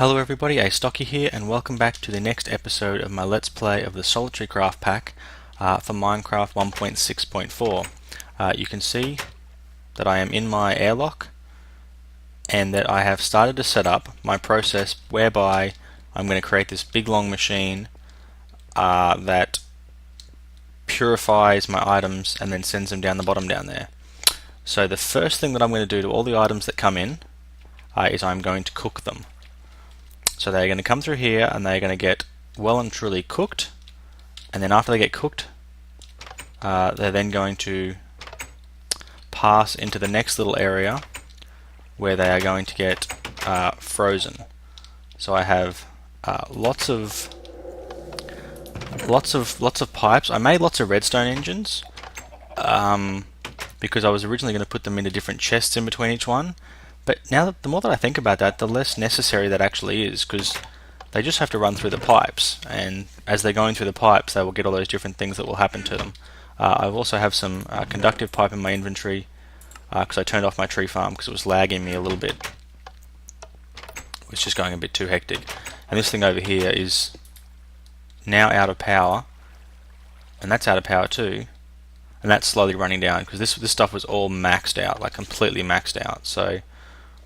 Hello everybody, Astocky here, and welcome back to the next episode of my Let's Play of the Solitary Craft Pack for Minecraft 1.6.4. You can see that I am in my airlock and that I have started to set up my process whereby I'm going to create this big long machine that purifies my items and then sends them down the bottom down there. So the first thing that I'm going to do to all the items that come in is I'm going to cook them. So they're going to come through here and they're going to get well and truly cooked, and then after they get cooked they're then going to pass into the next little area where they are going to get frozen. So I have lots of pipes. I made lots of redstone engines because I was originally going to put them into different chests in between each one. But now, the more that I think about that, the less necessary that actually is, because they just have to run through the pipes, and as they're going through the pipes, they will get all those different things that will happen to them. I also have some conductive pipe in my inventory, because I turned off my tree farm because it was lagging me a little bit. It was just going a bit too hectic. And this thing over here is now out of power, and that's out of power too, and that's slowly running down, because this stuff was all maxed out, like completely maxed out. So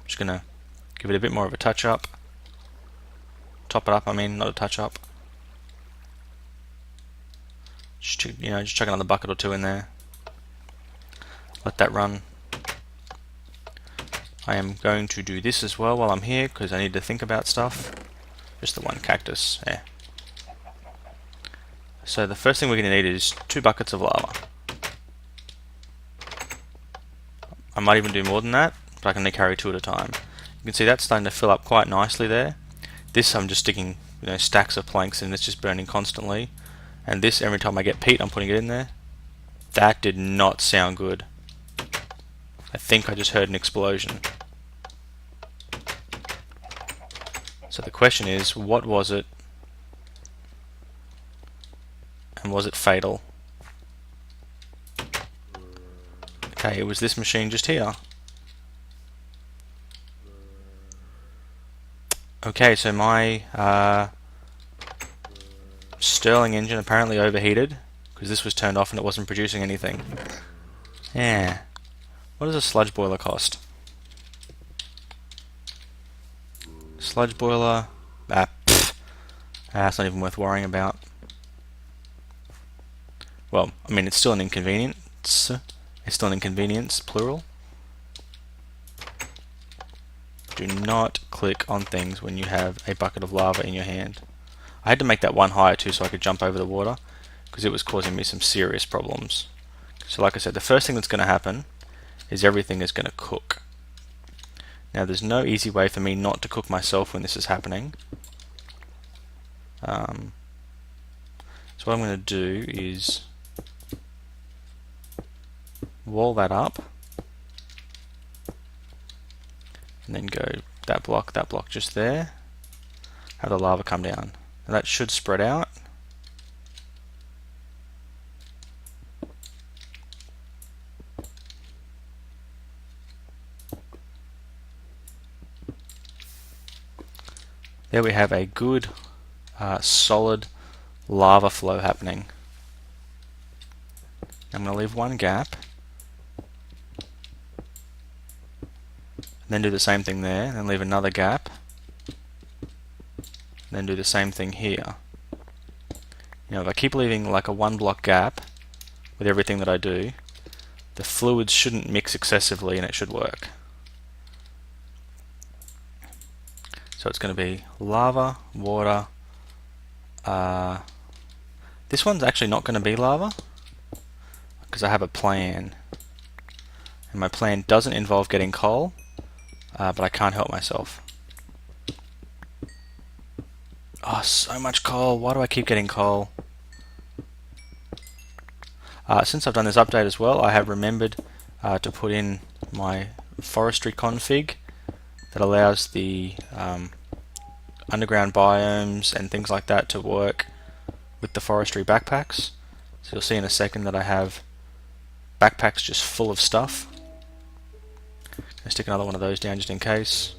I'm just going to give it a bit more of a touch up. Top it up, I mean, not a touch up. Just chuck another bucket or two in there. Let that run. I am going to do this as well while I'm here, because I need to think about stuff. Just the one cactus. Yeah. So the first thing we're going to need is 2 buckets of lava. I might even do more than that, but I can only carry 2 at a time. You can see that's starting to fill up quite nicely there. This I'm just sticking stacks of planks and it's just burning constantly. And this, every time I get peat, I'm putting it in there. That did not sound good. I think I just heard an explosion. So the question is, what was it? And was it fatal? Okay, it was this machine just here. Okay, so my Stirling engine apparently overheated, because this was turned off and it wasn't producing anything. Yeah. What does a sludge boiler cost? Sludge boiler... it's not even worth worrying about. Well, I mean, it's still an inconvenience. It's still an inconvenience, plural. Do not click on things when you have a bucket of lava in your hand. I had to make that one higher too so I could jump over the water, because it was causing me some serious problems. So like I said, the first thing that's going to happen is everything is going to cook. Now there's no easy way for me not to cook myself when this is happening. So what I'm going to do is wall that up, and then go that block just there, have the lava come down. Now that should spread out. There we have a good solid lava flow happening. I'm going to leave one gap, then do the same thing there, and leave another gap, then do the same thing here. If I keep leaving like a 1 block gap with everything that I do, the fluids shouldn't mix excessively and it should work. So it's going to be lava, water. This one's actually not going to be lava, because I have a plan, and my plan doesn't involve getting coal, but I can't help myself. Oh, so much coal. Why do I keep getting coal? Since I've done this update as well, I have remembered to put in my forestry config that allows the underground biomes and things like that to work with the forestry backpacks. So you'll see in a second that I have backpacks just full of stuff. I'll stick another one of those down just in case.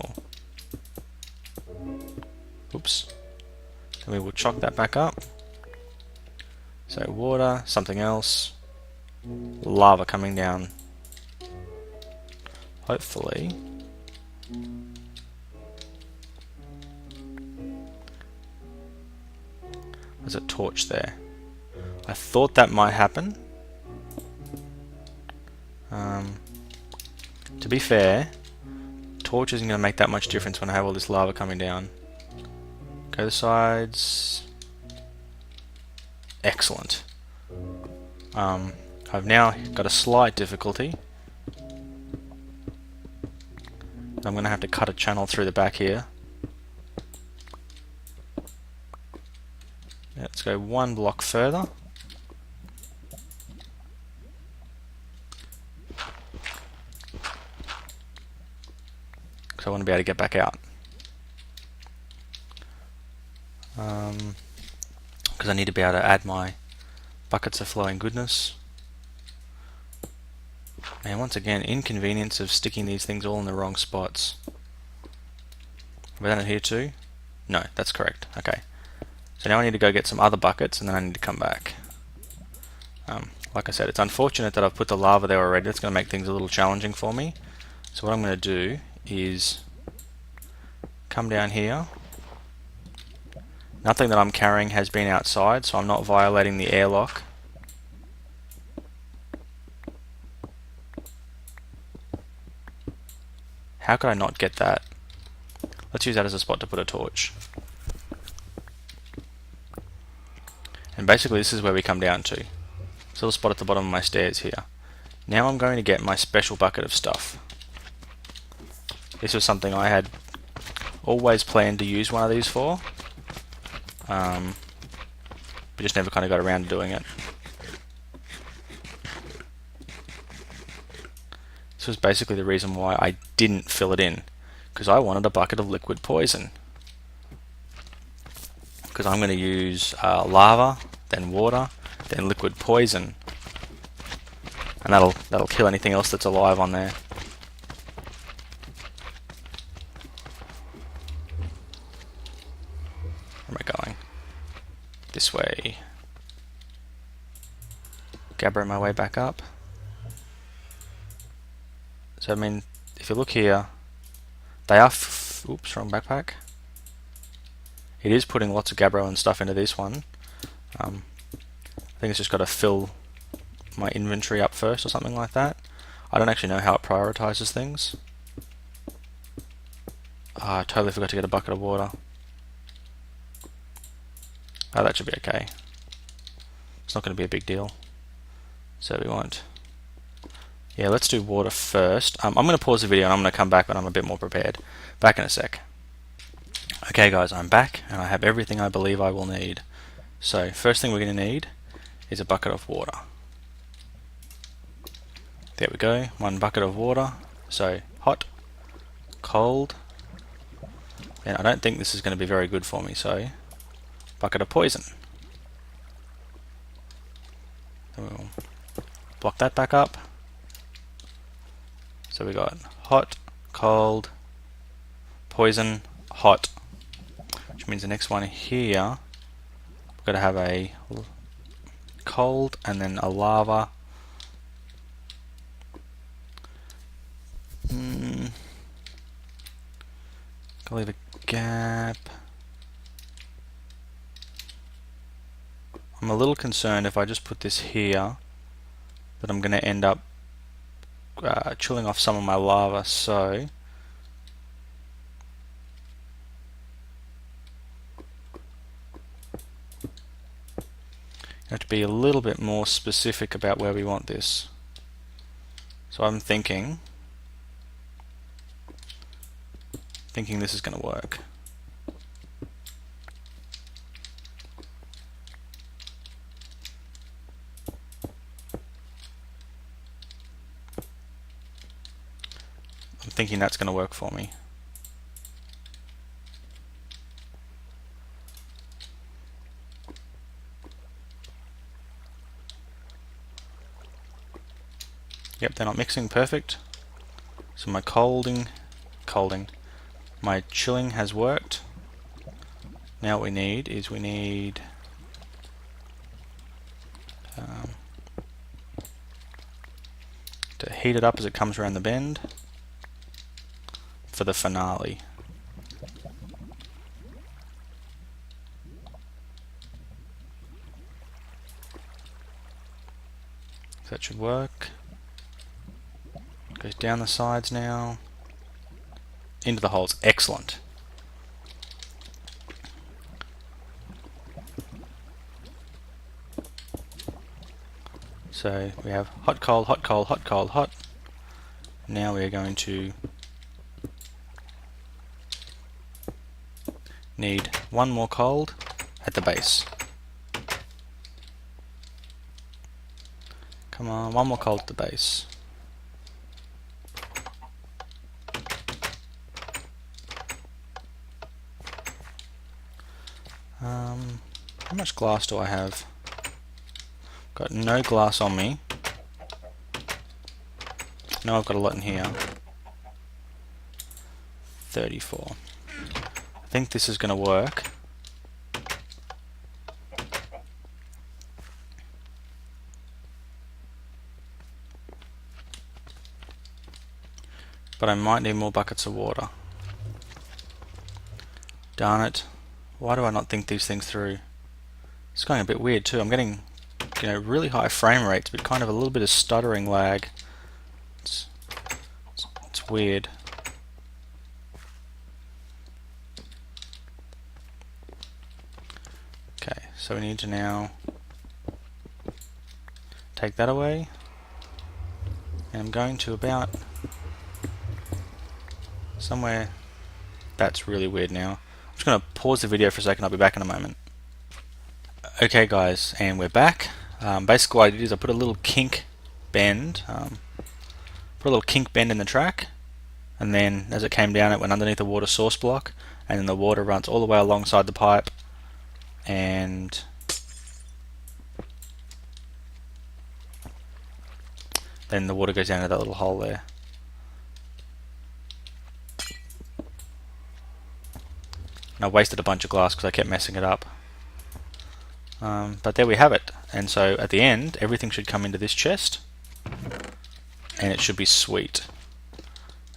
Oh. Oops. Then we will chalk that back up. So water, something else, lava coming down. Hopefully. There's a torch there. I thought that might happen. To be fair, torch isn't going to make that much difference when I have all this lava coming down. Go to the sides. Excellent. I've now got a slight difficulty. I'm going to have to cut a channel through the back here. Let's go one block further. Because I want to be able to get back out. Because I need to be able to add my buckets of flowing goodness. And once again, inconvenience of sticking these things all in the wrong spots. Have I done it here too? No, that's correct. Okay. So now I need to go get some other buckets and then I need to come back. Like I said, it's unfortunate that I've put the lava there already. That's going to make things a little challenging for me. So what I'm going to do is come down here. Nothing that I'm carrying has been outside, so I'm not violating the airlock. How could I not get that? Let's use that as a spot to put a torch. And basically this is where we come down to. This little spot at the bottom of my stairs here. Now I'm going to get my special bucket of stuff. This was something I had always planned to use one of these for. But just never kind of got around to doing it. This was basically the reason why I didn't fill it in. Because I wanted a bucket of liquid poison. Because I'm going to use lava, then water, then liquid poison, and that'll kill anything else that's alive on there. Where am I going? This way. Gabbro my way back up. So I mean, if you look here, they are oops, wrong backpack. It is putting lots of Gabbro and stuff into this one. I think it's just got to fill my inventory up first or something like that. I don't actually know how it prioritizes things. I totally forgot to get a bucket of water. Oh, that should be okay. It's not going to be a big deal. So we want... Yeah, let's do water first. I'm going to pause the video and I'm going to come back when I'm a bit more prepared. Back in a sec. Okay guys, I'm back and I have everything I believe I will need. So first thing we're going to need is a bucket of water. There we go, one bucket of water. So hot, cold, and I don't think this is going to be very good for me, so bucket of poison. Then we'll block that back up. So we got hot, cold, poison, hot, which means the next one here we've got to have a cold and then a lava. Gotta leave a gap. I'm a little concerned if I just put this here that I'm going to end up chilling off some of my lava, so you have to be a little bit more specific about where we want this. So I'm thinking this is going to work. I'm thinking that's going to work for me. Yep, they're not mixing perfect. So my colding, My chilling has worked. Now what we need is to heat it up as it comes around the bend for the finale. So that should work. Goes down the sides now. Into the holes. Excellent. So we have hot, cold, hot, cold, hot, cold, hot. Now we are going to need one more cold at the base. Come on, one more cold at the base. How much glass do I have? Got no glass on me. No, I've got a lot in here. 34. I think this is going to work. But I might need more buckets of water. Darn it. Why do I not think these things through? It's going a bit weird too. I'm getting, really high frame rates, but kind of a little bit of stuttering lag. It's weird. Okay, so we need to now take that away. And I'm going to about somewhere. That's really weird now. I'm just going to pause the video for a second. I'll be back in a moment. Okay guys, and we're back. Basically what I did is I put a little kink bend in the track, and then as it came down it went underneath the water source block, and then the water runs all the way alongside the pipe, and then the water goes down to that little hole there. And I wasted a bunch of glass because I kept messing it up. But there we have it. And so at the end, everything should come into this chest, and it should be sweet.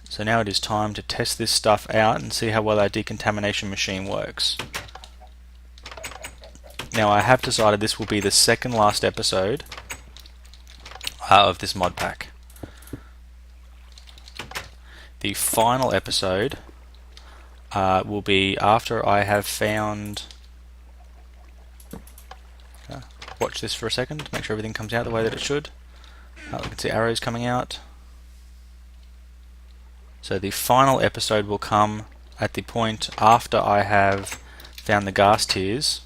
So now it is time to test this stuff out and see how well our decontamination machine works. Now I have decided this will be the second last episode of this mod pack. The final episode will be after I have found... watch this for a second, make sure everything comes out the way that it should. You can see arrows coming out. So the final episode will come at the point after I have found the gas tiers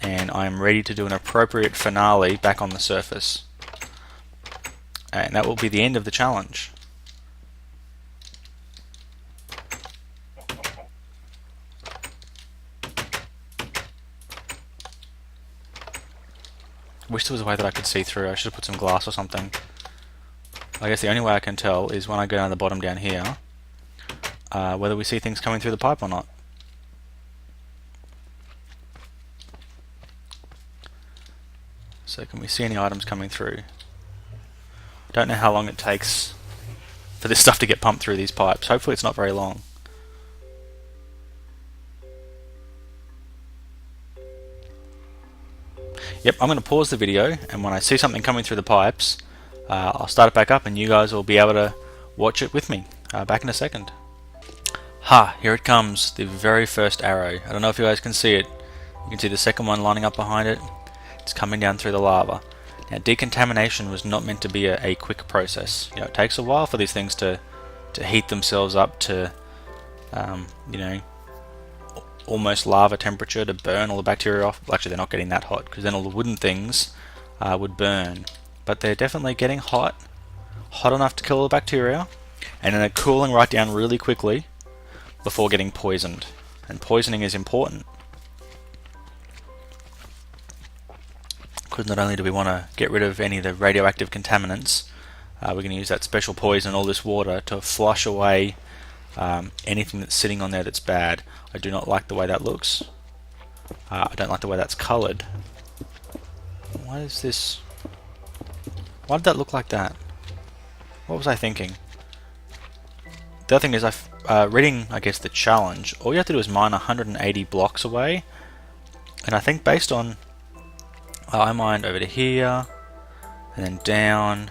and I'm ready to do an appropriate finale back on the surface. And that will be the end of the challenge. Wish there was a way that I could see through. I should have put some glass or something. I guess the only way I can tell is when I go down the bottom down here, whether we see things coming through the pipe or not. So can we see any items coming through? Don't know how long it takes for this stuff to get pumped through these pipes. Hopefully it's not very long. Yep, I'm going to pause the video, and when I see something coming through the pipes, I'll start it back up and you guys will be able to watch it with me. Back in a second. Ha, here it comes, the very first arrow. I don't know if you guys can see it. You can see the second one lining up behind it. It's coming down through the lava. Now, decontamination was not meant to be a quick process. It takes a while for these things to heat themselves up to, almost lava temperature to burn all the bacteria off. Well, actually, they're not getting that hot because then all the wooden things would burn. But they're definitely getting hot enough to kill all the bacteria, and then they're cooling right down really quickly before getting poisoned. And poisoning is important because not only do we want to get rid of any of the radioactive contaminants, we're going to use that special poison, all this water, to flush away anything that's sitting on there that's bad. I do not like the way that looks. I don't like the way that's coloured. Why is this? Why did that look like that? What was I thinking? The other thing is, reading, I guess, the challenge, all you have to do is mine 180 blocks away. And I think based on, I mined over to here, and then down.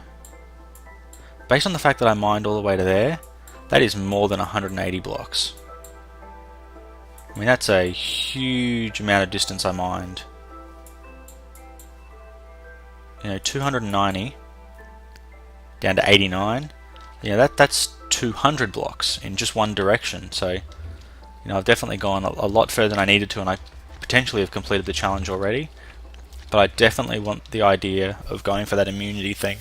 Based on the fact that I mined all the way to there, that is more than 180 blocks. I mean, that's a huge amount of distance I mined. You know, 290 down to 89. You know, that's 200 blocks in just one direction. So, you know, I've definitely gone a lot further than I needed to, and I potentially have completed the challenge already. But I definitely want the idea of going for that immunity thing.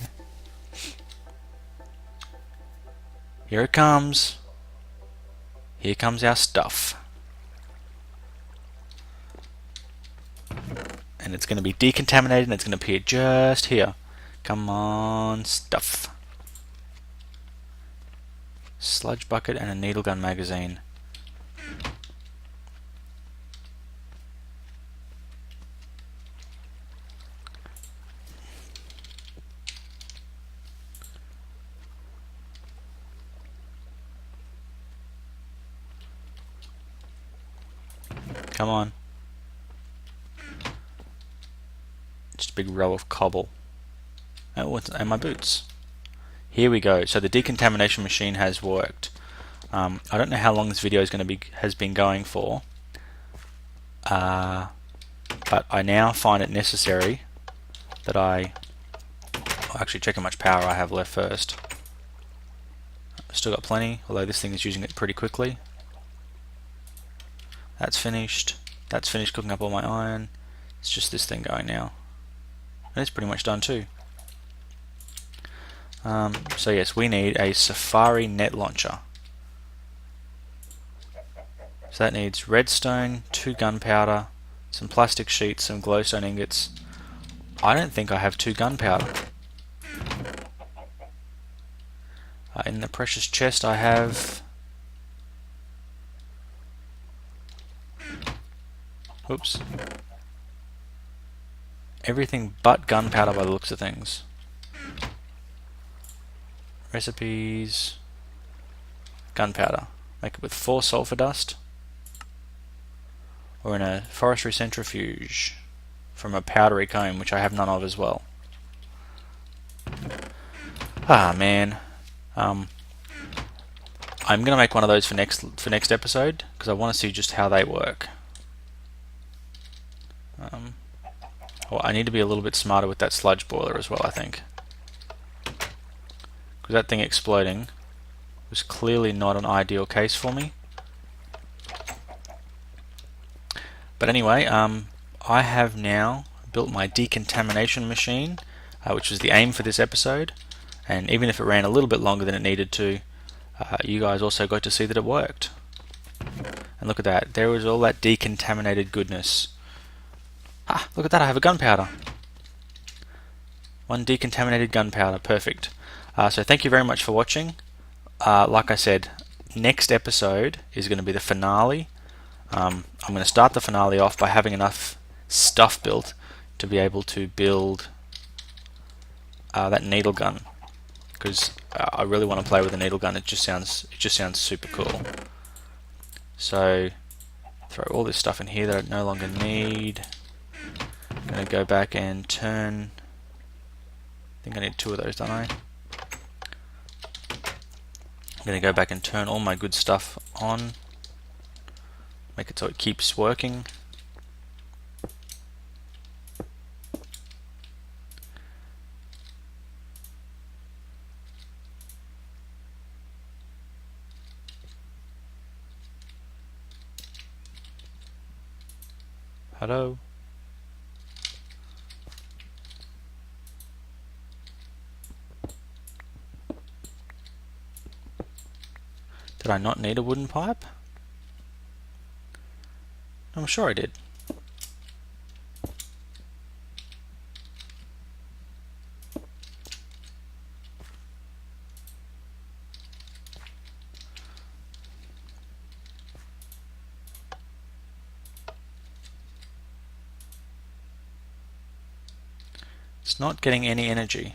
Here it comes. Here comes our stuff. And it's going to be decontaminated, and it's going to appear just here. Come on, stuff. Sludge bucket and a needle gun magazine. Come on. Just a big row of cobble. And my boots. Here we go. So the decontamination machine has worked. I don't know how long this video has been going for, but I now find it necessary that I'll actually check how much power I have left first. Still got plenty, although this thing is using it pretty quickly. That's finished. That's finished cooking up all my iron. It's just this thing going now. And it's pretty much done too. So yes, we need a Safari net launcher. So that needs redstone, 2 gunpowder, some plastic sheets, some glowstone ingots. I don't think I have 2 gunpowder. In the precious chest I have... Oops. Everything but gunpowder by the looks of things. Recipes... Gunpowder. Make it with 4 sulfur dust. Or in a forestry centrifuge from a powdery comb, which I have none of as well. Ah man, I'm gonna make one of those for next episode because I want to see just how they work. Well, I need to be a little bit smarter with that sludge boiler as well, I think, because that thing exploding was clearly not an ideal case for me. But anyway, I have now built my decontamination machine, which was the aim for this episode, and even if it ran a little bit longer than it needed to, you guys also got to see that it worked. And look at that, there was all that decontaminated goodness. Ah, look at that, I have a gunpowder. 1 decontaminated gunpowder, perfect. So thank you very much for watching. Like I said, next episode is going to be the finale. I'm going to start the finale off by having enough stuff built to be able to build that needle gun, because I really want to play with the needle gun. It just sounds super cool. So throw all this stuff in here that I no longer need. I'm going to go back and turn. I think I need 2 of those, don't I? I'm going to go back and turn all my good stuff on. Make it so it keeps working. Hello? Did I not need a wooden pipe? I'm sure I did. It's not getting any energy.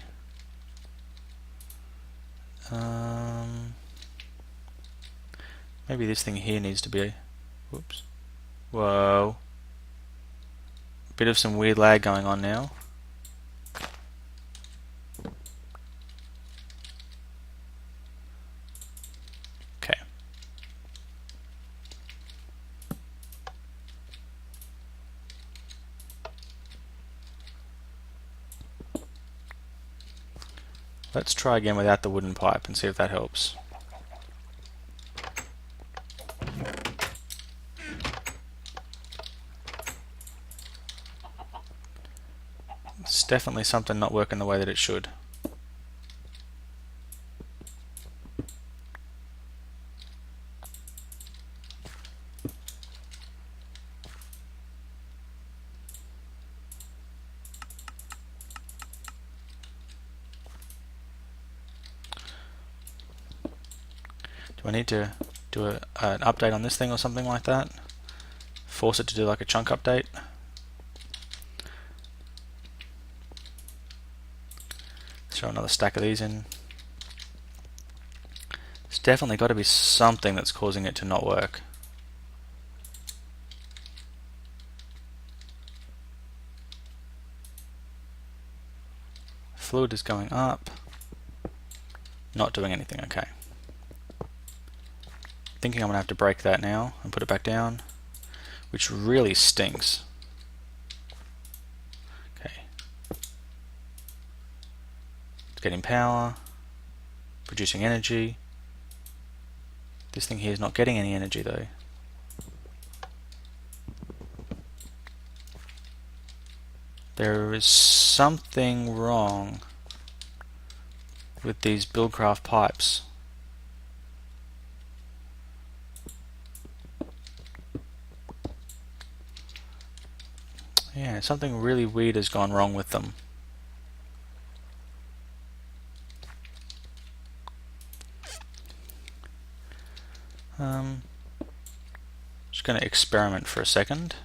Maybe this thing here needs to be... Whoops. Whoa. Bit of some weird lag going on now. Okay. Let's try again without the wooden pipe and see if that helps. It's definitely something not working the way that it should. Do I need to do an update on this thing or something like that? Force it to do like a chunk update? Throw another stack of these in. There's definitely got to be something that's causing it to not work. Fluid is going up. Not doing anything, okay. Thinking I'm going to have to break that now and put it back down, which really stinks. Okay. It's getting power, producing energy. This thing here is not getting any energy though. There is something wrong with these Buildcraft pipes. Yeah, something really weird has gone wrong with them. Just going to experiment for a second.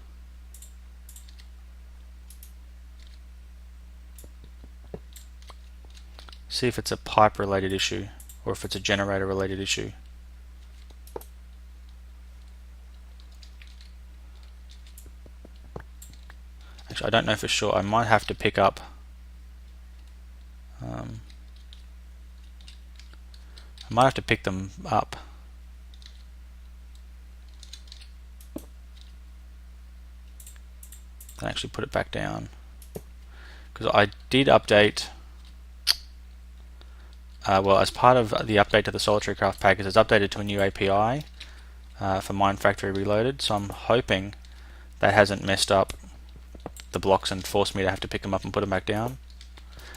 See if it's a pipe related issue or if it's a generator related issue. Actually, I don't know for sure. I might have to pick up I might have to pick them up. And actually put it back down. Because I did update, well, as part of the update to the Solitary Craft package, it's updated to a new API for Mindfactory Reloaded, so I'm hoping that hasn't messed up the blocks and forced me to have to pick them up and put them back down.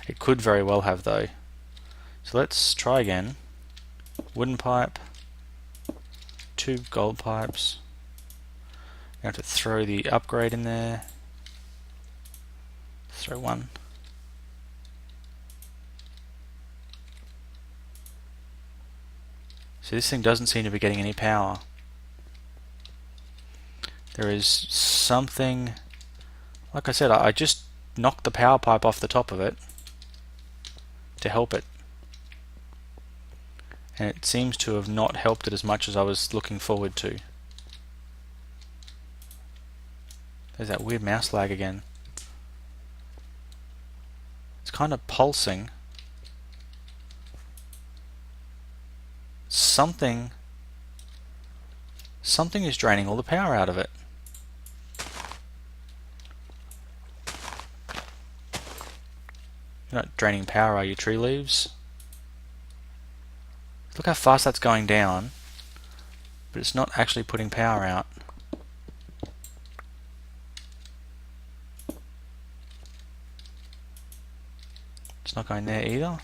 It could very well have though. So let's try again. Wooden pipe, 2 gold pipes. I'm going to have to throw the upgrade in there. Throw 1. So this thing doesn't seem to be getting any power. There is something, like I said, I just knocked the power pipe off the top of it to help it. And it seems to have not helped it as much as I was looking forward to. There's that weird mouse lag again. It's kind of pulsing. Something is draining all the power out of it. You're not draining power, are you, tree leaves? Look how fast that's going down, but it's not actually putting power out. It's not going there either.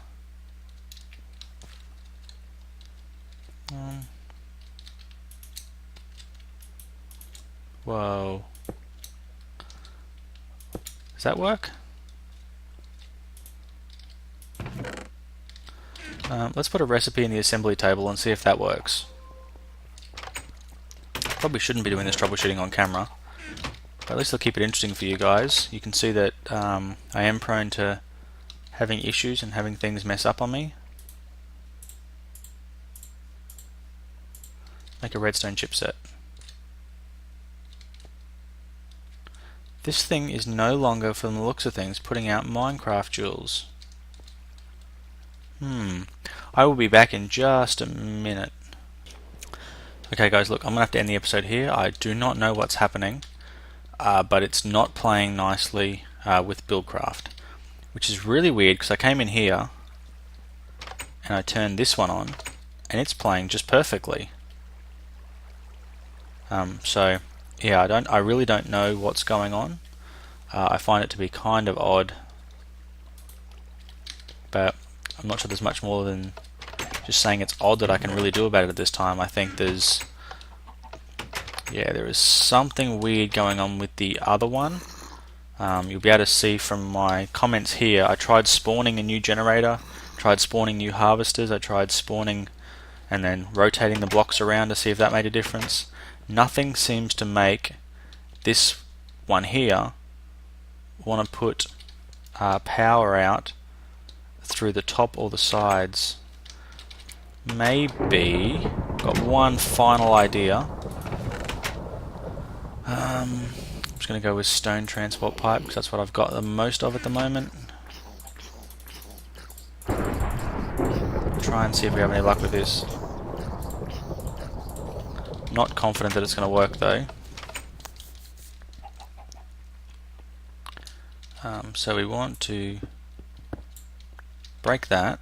Whoa. Does that work? Let's put a recipe in the assembly table and see if that works. Probably shouldn't be doing this troubleshooting on camera, but at least I'll keep it interesting for you guys. You can see that I am prone to having issues and having things mess up on me. Make a redstone chipset. This thing is no longer, from the looks of things, putting out Minecraft jewels. I will be back in just a minute. Okay guys, look, I'm going to have to end the episode here. I do not know what's happening, but it's not playing nicely with Buildcraft, which is really weird because I came in here and I turned this one on and it's playing just perfectly. So yeah, I really don't know what's going on. I find it to be kind of odd, but I'm not sure there's much more than just saying it's odd that I can really do about it at this time. I think there is something weird going on with the other one. You'll be able to see from my comments here, I tried spawning a new generator, tried spawning new harvesters, I tried spawning and then rotating the blocks around to see if that made a difference. Nothing seems to make this one here want to put power out through the top or the sides. Maybe got one final idea. I'm just going to go with stone transport pipe because that's what I've got the most of at the moment. Try and see if we have any luck with this. Not confident that it's going to work though. So we want to break that,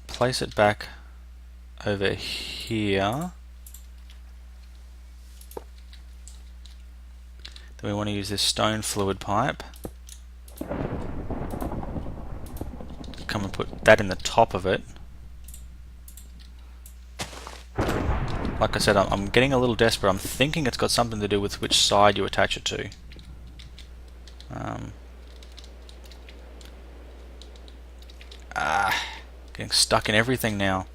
place it back over here. Then we want to use this stone fluid pipe. Come and put that in the top of it. Like I said, I'm getting a little desperate. I'm thinking it's got something to do with which side you attach it to. Getting stuck in everything now.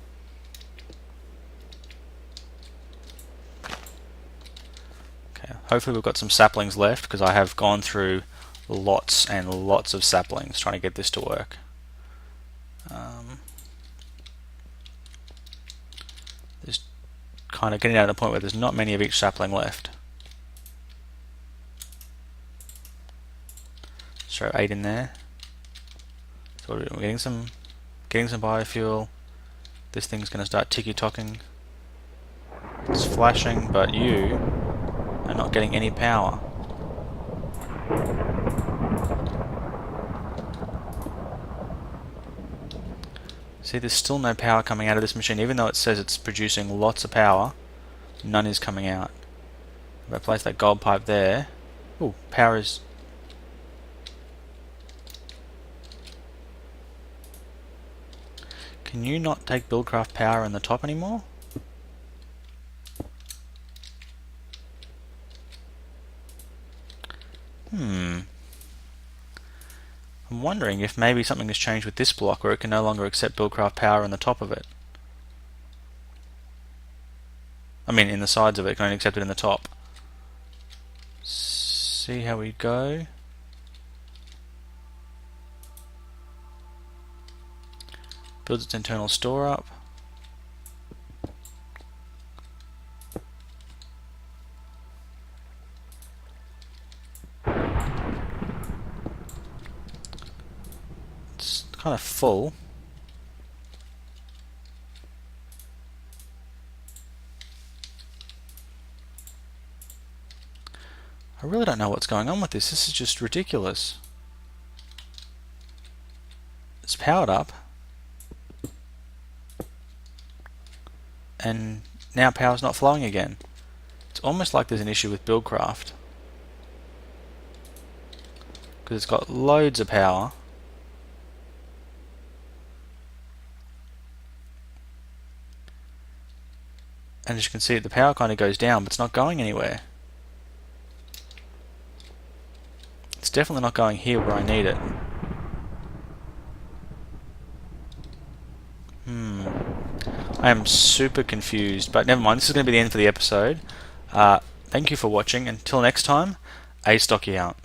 Okay, hopefully we've got some saplings left because I have gone through lots and lots of saplings trying to get this to work. There's kind of getting out of the point where there's not many of each sapling left. Let's throw 8 in there. So we're getting some biofuel. This thing's going to start ticky-tocking. It's flashing, but you are not getting any power. See, there's still no power coming out of this machine, even though it says it's producing lots of power. None is coming out. If I place that gold pipe there, ooh, power is... Can you not take Buildcraft power in the top anymore? I'm wondering if maybe something has changed with this block where it can no longer accept Buildcraft power in the top of it. I mean in the sides of it, it can only accept it in the top. See how we go. Builds its internal store up. It's kind of full. I really don't know what's going on with this. This is just ridiculous. It's powered up. And now power's not flowing again. It's almost like there's an issue with Buildcraft. Because it's got loads of power. And as you can see, the power kind of goes down, but it's not going anywhere. It's definitely not going here where I need it. I am super confused, but never mind, this is going to be the end for the episode. Thank you for watching. Until next time, Astocky out.